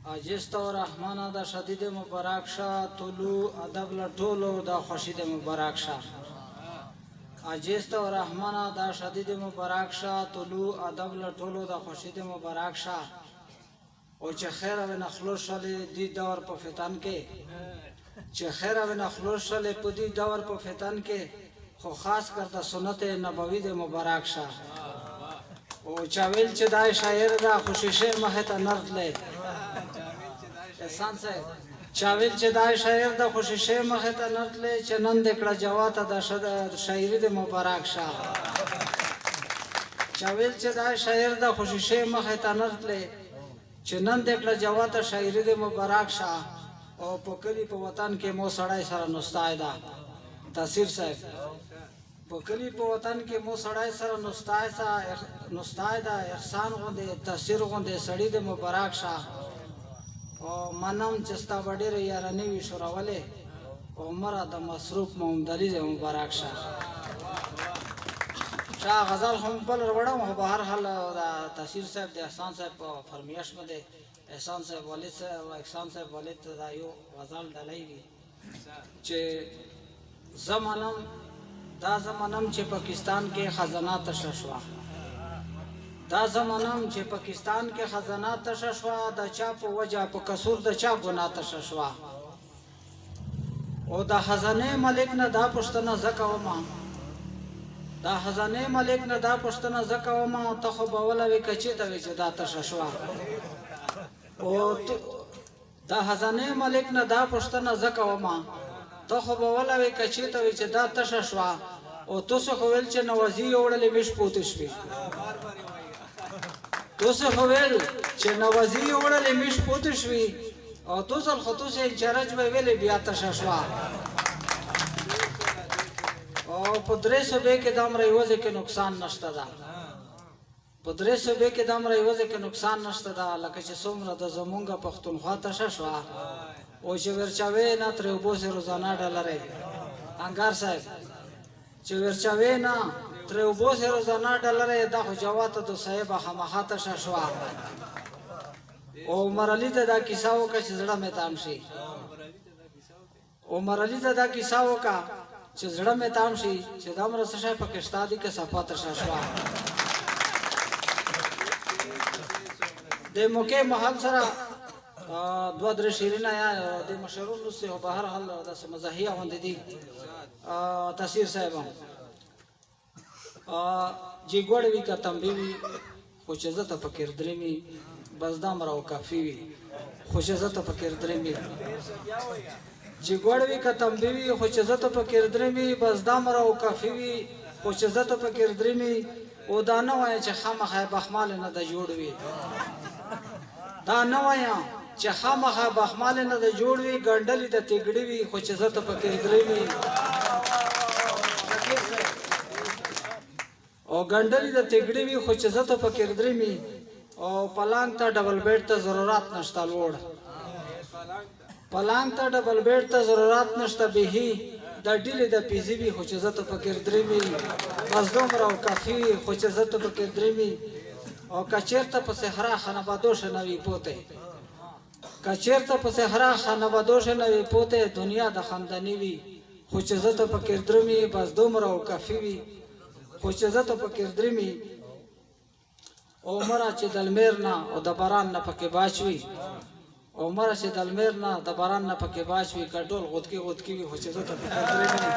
عجزت و رحمانا دا شدید مبارک شا طلوع ادب لطولو دا خوشید مبارک شا عجزت و رحمانا دا شدید مبارک شا طلوع ادب لطولو دا خوشید مبارک شا او چه خیر و نخلوص شلی دی دور په فتن کې چې خیر و نخلوص شلی په دی دور په فتن کې خو خاص کر د سنت نبوی د مبارک شا او چاویل چې دای شاعر دا خوشیشه مه ته نرتله احسان صاحب چاویل چې دای شاعر دا خوشیشه مه ته نرتله چې نن د کړه جواته د شاعری د مبارک شا چاویل چې دای شاعر دا خوشیشه مه ته نرتله چې نن د کړه جواته شاعری د مبارک شا او په کلی په وطن کې مو سړای سره نستایدا تاثیر صاحب په کلی په وطن کې مو سړای سره نستایدا احسان غوندې تاثیر غوندې سړی د مبارک شا او منم چې ستا وړي یارانې وی شورولې او مره د مصروف محمد علي د مبارک شا شاه غزل هم بل وړم په هر حال دا تاثیر صاحب د احسان صاحب په فرمیش باندې احسان صاحب والد صاحب او احسان صاحب والد دا یو غزل ډلایوي چې زمانم چې پاکستان کې خزانه تششوا دا زمانم چې پاکستان کې خزانه تششوا د چا په وجه په قصور د چا ګناه تششوا او د خزانه ملک نه دا پښتنه زکوما دا خزانه ملک نه دا پښتنه زکوما ته خو بولوي کچې ته وي چې دا تششوا او دا خزانه ملک نه دا پښتنه زکوما ته خو بولوي کچې ته وي چې دا تششوا او تاسو خو ویل چې نوازی وړلې مش پوت شي تاسو خو ویل چې نوازی وړلې مش پوت شي او تاسو خو تاسو چرج به ویلې بیا تششوا او په درې صوبې کې دام راوځي کې نقصان نشته دا په درې صوبې کې دام راوځي کې نقصان نشته دا لکه چې څومره د زمونږه پښتونخوا تششوا او چې ورچاوي نه تر وبو سره روزانه ډالره انګار صاحب چې ورچاوي نه تر وبو سره روزانه ډالره دا خو جواته د صاحب همخاته ششوا او مرالي ته دا کیسه وکړه چې زړه مې تام شي او مرالي ته دا کیسه وکړه چې زړه مې تام شي چې دا مر څه شي پاکستان دي کې صفات ششوا د موقع محل سره دو درې شیرینه یا د مشرونو سه په هر حال د مزاحیه باندې دي تاثیر صاحب جی ګوړ وی کا تنبیوی خو چې زته فکر درېمی بس دا مرو کافی وی خو چې زته فکر درېمی جی ګوړ وی کا تنبیوی خو چې زته فکر درېمی بس دا مرو کافی وی خو چې زته فکر درېمی او دا نه وای چې خامخه بخمال نه د جوړ وی دا نه وای چې خامخه بخمال نه د جوړ وی ګندلې د تګړې وی خو چې زته فکر درېمی او ګندلې د تګړې وی خو چې زته فکر درېمی او پلانګ ته ډبل بیډ ته ضرورت نشته لوړ پلانګ ته ډبل بیډ ته ضرورت نشته به د ډیلې د پیزی وی خو چې زته فکر درېمی بس دومره او کافی خو چې زته فکر درېمی او کچیرته په صحرا خنبادو شنوي پوته کچیرته په صحرا خنبادو شنوي پوته دنیا د خندنی وی خو چې زته فکر درېمی بس دومره او کافی وی خو چې زته فکر درېمی او مرا چې دلمیر نه او د باران نه پکې باچوي او مرا چې دلمیر نه د باران نه پکې باچوي کټول غوتکی وي خو چې زته فکر درېمی